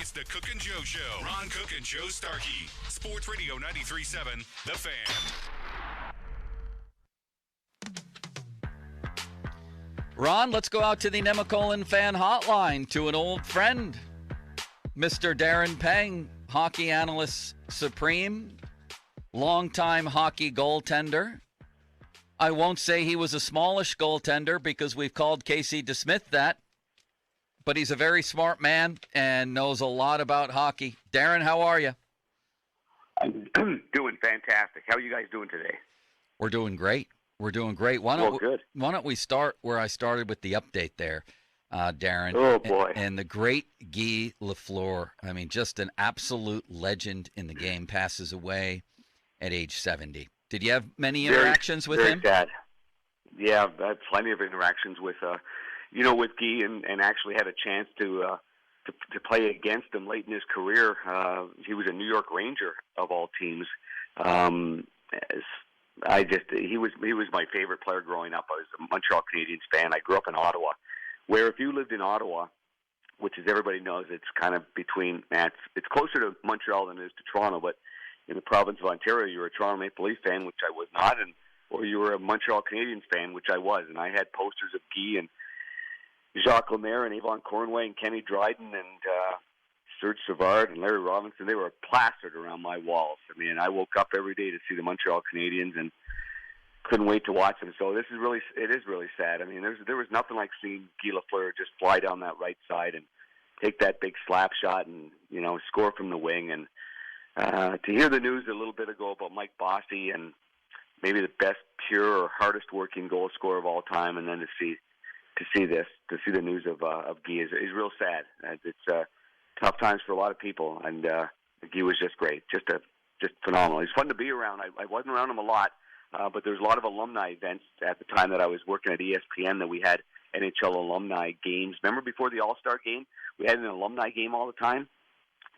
It's the Cook and Joe Show. Ron Cook and Joe Starkey. Sports Radio 93.7, The Fan. Ron, let's go out to the Nemacolin fan hotline to an old friend, Mr. Darren Pang, hockey analyst supreme, longtime hockey goaltender. I won't say he was a smallish goaltender because we've called Casey DeSmith that, but he's a very smart man and knows a lot about hockey. Darren, how are you? I'm doing fantastic. How are you guys doing today? We're doing great. We're doing great. Why don't we start where I started with the update there, Darren? Oh, boy. And the great Guy Lafleur, I mean, just an absolute legend in the game, passes away at age 70. Did you have many interactions with him? Very sad. Yeah, I've had plenty of interactions with Guy, and actually had a chance to play against him late in his career. He was a New York Ranger of all teams. He was my favorite player growing up. I was a Montreal Canadiens fan. I grew up in Ottawa, where if you lived in Ottawa, which as everybody knows, it's kind of between, it's closer to Montreal than it is to Toronto, but in the province of Ontario, you were a Toronto Maple Leaf fan, which I was not, or you were a Montreal Canadiens fan, which I was, and I had posters of Guy and Jacques Lemaire and Yvon Cornway and Kenny Dryden and Serge Savard and Larry Robinson. They were plastered around my walls. I mean, I woke up every day to see the Montreal Canadiens and couldn't wait to watch them. So it is really sad. I mean, there was nothing like seeing Guy Lafleur just fly down that right side and take that big slap shot and score from the wing. And to hear the news a little bit ago about Mike Bossy and maybe the best, pure, or hardest working goal scorer of all time, and then to see the news of Guy is real sad. It's tough times for a lot of people, and Guy was just great, just phenomenal. He's fun to be around. I wasn't around him a lot, but there's a lot of alumni events at the time that I was working at ESPN that we had NHL alumni games. Remember before the All-Star game, we had an alumni game all the time,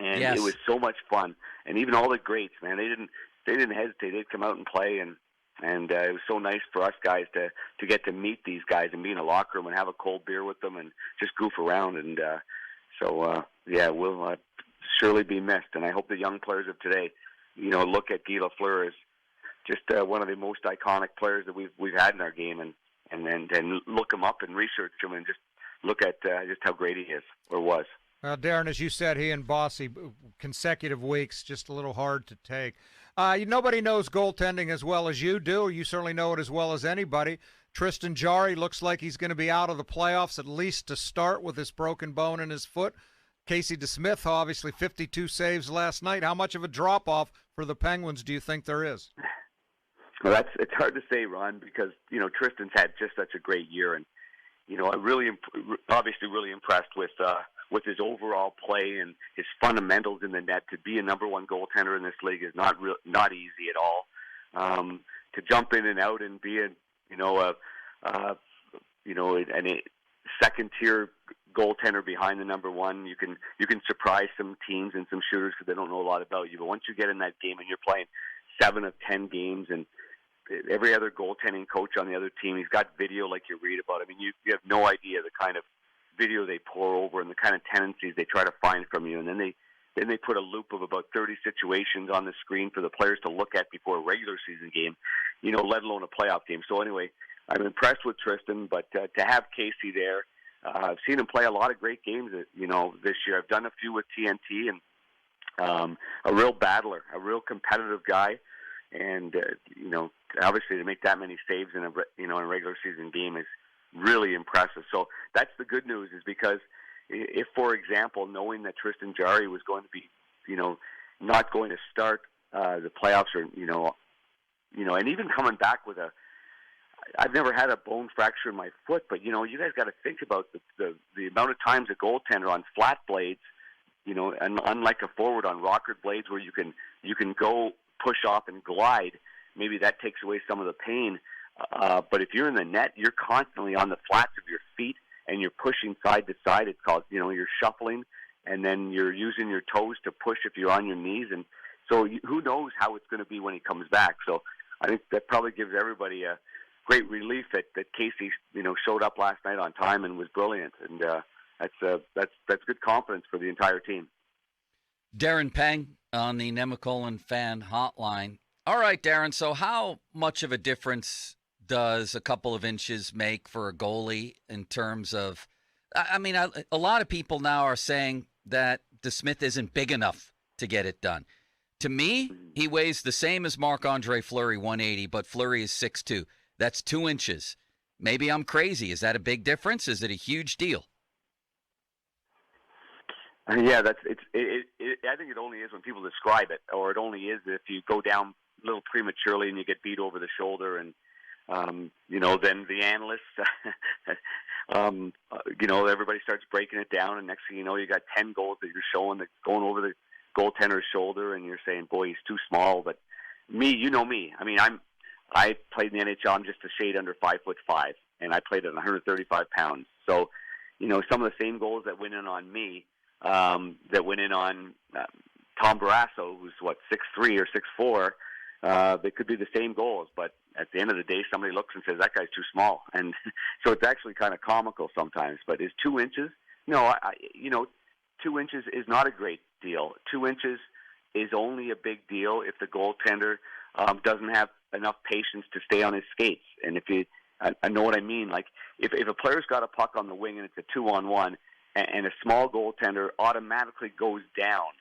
and Yes. It was so much fun. And even all the greats, man, they didn't hesitate. They'd come out and play, and it was so nice for us guys to get to meet these guys and be in a locker room and have a cold beer with them and just goof around. And we'll surely be missed. And I hope the young players of today, look at Guy Lafleur as just one of the most iconic players that we've had in our game, and look him up and research him and just look at just how great he is or was. Well, Darren, as you said, he and Bossy, consecutive weeks, just a little hard to take. Nobody knows goaltending as well as you do. You certainly know it as well as anybody. Tristan Jarry looks like he's going to be out of the playoffs, at least to start, with this broken bone in his foot. Casey DeSmith, obviously 52 saves last night. How much of a drop-off for the Penguins do you think there is? Well, it's hard to say, Ron, because, Tristan's had just such a great year. And, I'm really impressed with his overall play and his fundamentals in the net. To be a number one goaltender in this league is not easy at all. To jump in and out and be a second tier goaltender behind the number one, you can surprise some teams and some shooters because they don't know a lot about you. But once you get in that game and you're playing 7 of 10 games, and every other goaltending coach on the other team, he's got video like you read about. I mean, you have no idea the kind of video they pour over and the kind of tendencies they try to find from you. And then they put a loop of about 30 situations on the screen for the players to look at before a regular season game, let alone a playoff game. So anyway, I'm impressed with Tristan, but to have Casey there, I've seen him play a lot of great games, this year. I've done a few with TNT, and a real battler, a real competitive guy. And, obviously to make that many saves in a regular season game is really impressive. So that's the good news, is because if, for example, knowing that Tristan Jarry was going to be, not going to start the playoffs, or and even coming back with I've never had a bone fracture in my foot, but you guys got to think about the amount of times a goaltender on flat blades, and unlike a forward on rockered blades where you can go push off and glide, maybe that takes away some of the pain. But if you're in the net, you're constantly on the flats of your feet and you're pushing side to side. It's called, you're shuffling, and then you're using your toes to push if you're on your knees. And so who knows how it's going to be when he comes back. So I think that probably gives everybody a great relief that Casey, showed up last night on time and was brilliant. And that's good confidence for the entire team. Darren Pang on the Nemacolin Fan Hotline. All right, Darren, so how much of a difference does a couple of inches make for a goalie in terms of, a lot of people now are saying that DeSmith isn't big enough to get it done. To me, he weighs the same as Marc-Andre Fleury, 180, but Fleury is 6'2". That's 2 inches. Maybe I'm crazy. Is that a big difference? Is it a huge deal? Yeah, I think it only is when people describe it, or it only is if you go down a little prematurely and you get beat over the shoulder, and then the analysts, everybody starts breaking it down, and next thing you know, you got 10 goals that you're showing that going over the goaltender's shoulder, and you're saying, "Boy, he's too small." But me, you know me. I mean, I played in the NHL. I'm just a shade under 5'5", and I played at 135 pounds. So, some of the same goals that went in on me. That went in on Tom Barrasso, who's 6'3" or 6'4". They could be the same goals, but at the end of the day, somebody looks and says that guy's too small, and so it's actually kind of comical sometimes. But is 2 inches? No, 2 inches is not a great deal. 2 inches is only a big deal if the goaltender doesn't have enough patience to stay on his skates. And I know what I mean. Like if a player's got a puck on the wing and it's a 2-on-1. And a small goaltender automatically goes down.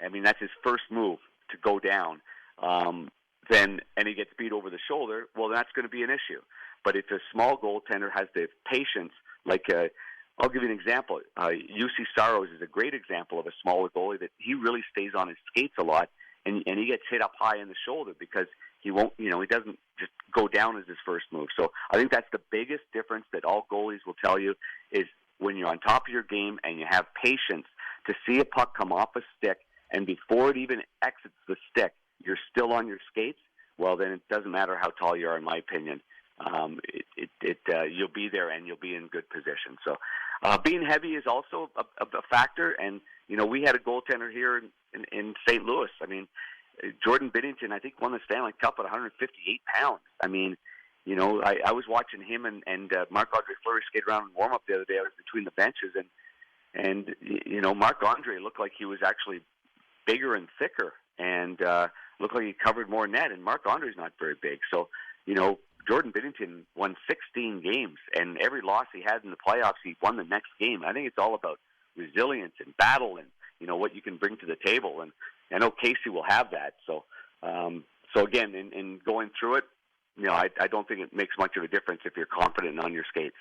I mean, that's his first move, to go down. And he gets beat over the shoulder, well, that's going to be an issue. But if a small goaltender has the patience, I'll give you an example. UC Saros is a great example of a smaller goalie that he really stays on his skates a lot, and he gets hit up high in the shoulder because he won't, he doesn't just go down as his first move. So I think that's the biggest difference that all goalies will tell you is when you're on top of your game and you have patience to see a puck come off a stick, and before it even exits the stick, you're still on your skates, well, then it doesn't matter how tall you are, in my opinion. You'll be there and you'll be in good position. So being heavy is also a factor. And, we had a goaltender here in St. Louis. I mean, Jordan Binnington, I think, won the Stanley Cup at 158 pounds. I mean, I was watching him and Marc-Andre Fleury skate around and warm up the other day. I was between the benches, and Marc-Andre looked like he was actually bigger and thicker, and looked like he covered more net. And Marc-Andre's not very big, so Jordan Binnington won 16 games, and every loss he had in the playoffs, he won the next game. I think it's all about resilience and battle, and what you can bring to the table. And I know Casey will have that. So again, in going through it. I don't think it makes much of a difference if you're confident on your skates.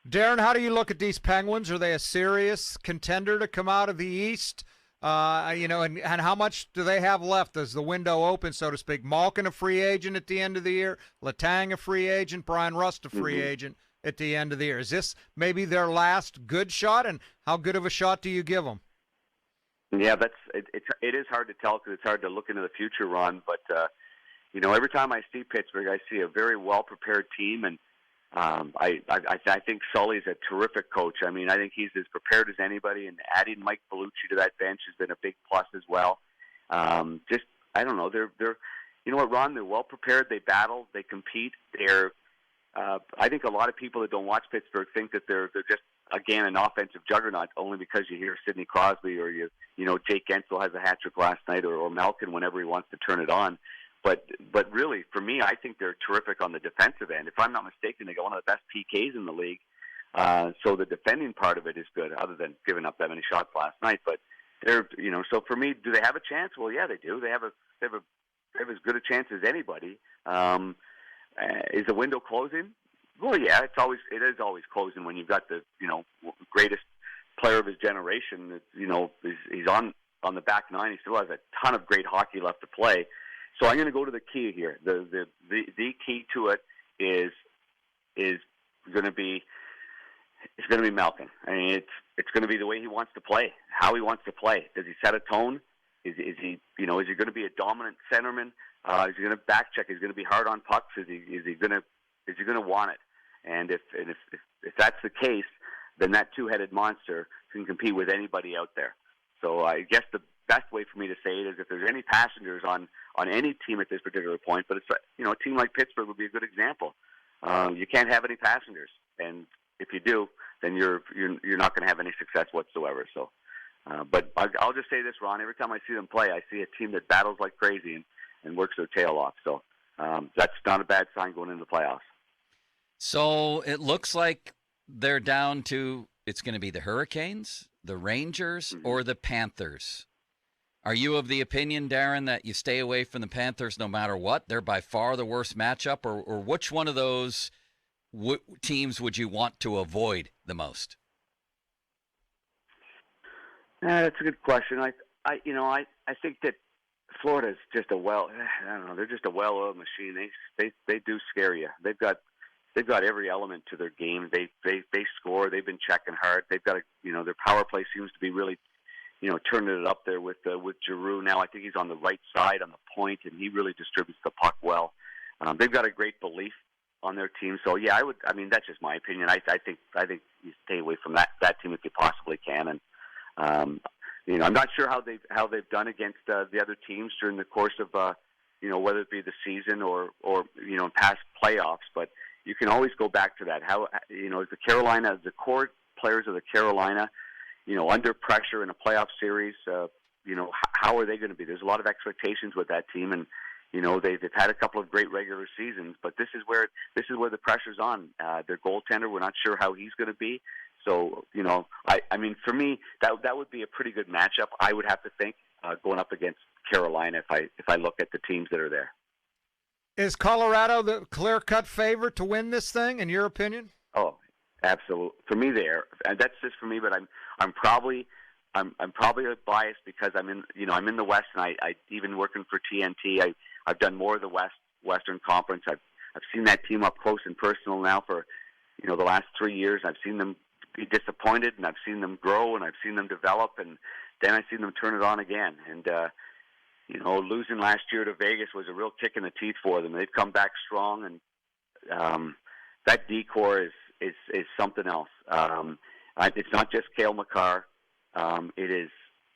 Darren, how do you look at these Penguins? Are they a serious contender to come out of the East? And how much do they have left as the window opens, so to speak? Malkin a free agent at the end of the year, Letang a free agent, Brian Rust a free agent at the end of the year. Is this maybe their last good shot, and how good of a shot do you give them? Yeah, it is hard to tell because it's hard to look into the future, Ron, but every time I see Pittsburgh, I see a very well-prepared team, and I think Sully's a terrific coach. I mean, I think he's as prepared as anybody, and adding Mike Bellucci to that bench has been a big plus as well. I don't know. They're you know what, Ron? They're well-prepared. They battle. They compete. I think a lot of people that don't watch Pittsburgh think that they're just, again, an offensive juggernaut only because you hear Sidney Crosby or Jake Gensel has a hat trick last night, or Malkin whenever he wants to turn it on. But really, for me, I think they're terrific on the defensive end. If I'm not mistaken, they got one of the best PKs in the league. So the defending part of it is good, other than giving up that many shots last night. But they're, so for me, do they have a chance? Well, yeah, they do. They have as good a chance as anybody. Is the window closing? Well, yeah, it is always closing when you've got the greatest player of his generation. He's on the back nine. He still has a ton of great hockey left to play. So I'm going to go to the key here. The key to it is going to be Malkin. I mean, it's going to be the way he wants to play, how he wants to play. Does he set a tone? Is he going to be a dominant centerman? Is he going to back check? Is he going to be hard on pucks? Is he going to want it? And if that's the case, then that two-headed monster can compete with anybody out there. So I guess the best way for me to say it is if there's any passengers on any team at this particular point, but it's a team like Pittsburgh would be a good example. You can't have any passengers, and if you do, then you're not going to have any success whatsoever. So But I'll just say this, Ron. Every time I see them play, I see a team that battles like crazy and works their tail off. So that's not a bad sign going into the playoffs. So it looks like they're down to it's going to be the Hurricanes, the Rangers, or the Panthers. Are you of the opinion, Darren, that you stay away from the Panthers no matter what? They're by far the worst matchup, or which one of those teams would you want to avoid the most? That's a good question. I think that Florida's just they're just a well-oiled machine. They do scare you. They've got every element to their game. They score. They've been checking hard. They've got their power play seems to be really, turning it up there with Giroux. Now I think he's on the right side on the point, and he really distributes the puck well. They've got a great belief on their team. So yeah, that's just my opinion. I think you stay away from that team if you possibly can. And I'm not sure how they've done against the other teams during the course of whether it be the season or past playoffs. But you can always go back to that. How the core players of the Carolina, under pressure in a playoff series, how are they going to be? There's a lot of expectations with that team, and they've had a couple of great regular seasons, but this is where the pressure's on. Their goaltender, we're not sure how he's going to be. So, for me, that would be a pretty good matchup. I would have to think going up against Carolina if I look at the teams that are there. Is Colorado the clear-cut favorite to win this thing, in your opinion? Oh, absolutely. For me, and that's just for me. But I'm probably biased because I'm in the West, and I even working for TNT. I've done more of the Western Conference. I've seen that team up close and personal now for the last 3 years. I've seen them be disappointed, and I've seen them grow, and I've seen them develop, and then I've seen them turn it on again. And losing last year to Vegas was a real kick in the teeth for them. They've come back strong, and that decor is something else. It's not just Cale Makar. It is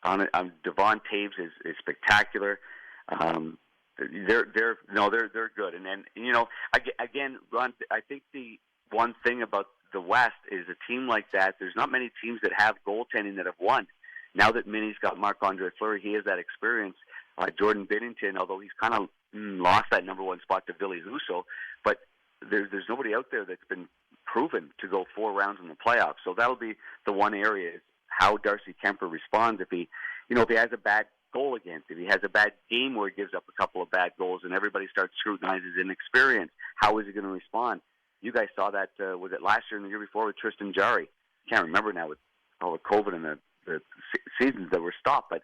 Devon Taves is spectacular. They're good. And then again, Ron, I think the one thing about the West is a team like that. There's not many teams that have goaltending that have won. Now that Minnie's got Marc-Andre Fleury, he has that experience. Jordan Binnington, although he's kind of lost that number one spot to Ville Husso, but there's nobody out there that's been proven to go 4 rounds in the playoffs. So that'll be the one area is how Darcy Kemper responds if he has a bad goal against, if he has a bad game where he gives up a couple of bad goals and everybody starts scrutinizing his inexperience. How is he going to respond? You guys saw that, was it last year and the year before with Tristan Jarry? Can't remember now with all the COVID and the seasons that were stopped, but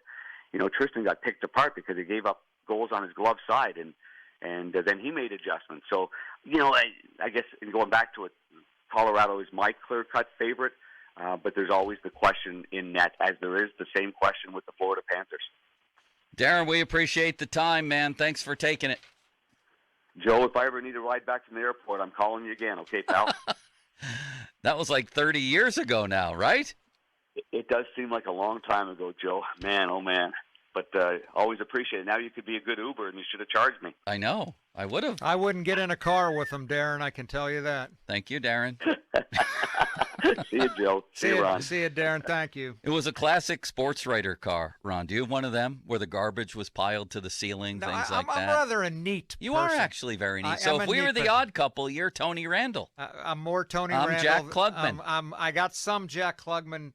Tristan got picked apart because he gave up goals on his glove side, and then he made adjustments. So, I guess in going back to it, Colorado is my clear-cut favorite, but there's always the question in net, as there is the same question with the Florida Panthers. Darren, we appreciate the time, man. Thanks for taking it. Joe, if I ever need a ride back from the airport, I'm calling you again, okay, pal? That was like 30 years ago now, right? It does seem like a long time ago, Joe. Man, oh man. But always appreciate it. Now you could be a good Uber, and you should have charged me. I know. I would have. I wouldn't get in a car with him, Darren. I can tell you that. Thank you, Darren. See you, Joe. See you, Ron. See you, Darren. Thank you. It was a classic sports writer car, Ron. Do you have one of them where the garbage was piled to the ceiling, things like that? I'm rather a neat person. You are actually very neat. So if we were the odd couple, you're Tony Randall. I'm more Tony Randall. I'm Jack Klugman. I got some Jack Klugman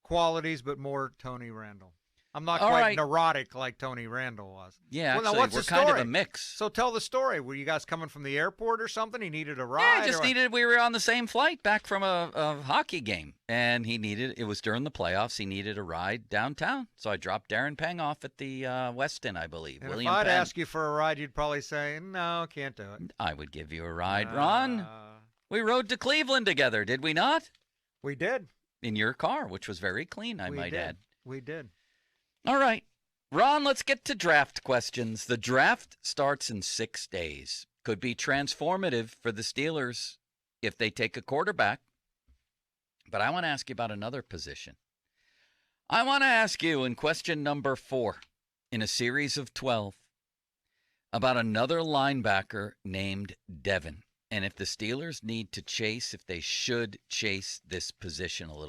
qualities, but more Tony Randall. I'm not quite neurotic like Tony Randall was. Yeah, well, actually, what's we're the story? kind of a mix. So tell the story. Were you guys coming from the airport or something? He needed a ride? Yeah, we were on the same flight back from a hockey game, and it was during the playoffs, he needed a ride downtown. So I dropped Darren Pang off at the Westin, I believe. And William if I'd Penn. ask you for a ride, you'd probably say, no, can't do it. I would give you a ride, Ron. We rode to Cleveland together, did we not? We did. In your car, which was very clean, I might add. We did. All right. Ron, let's get to draft questions. The draft starts in 6 days. Could be transformative for the Steelers if they take a quarterback. But I want to ask you about another position. I want to ask you in question number 4 in a series of 12 about another linebacker named Devin. And if the Steelers need to chase, if they should chase this position a little.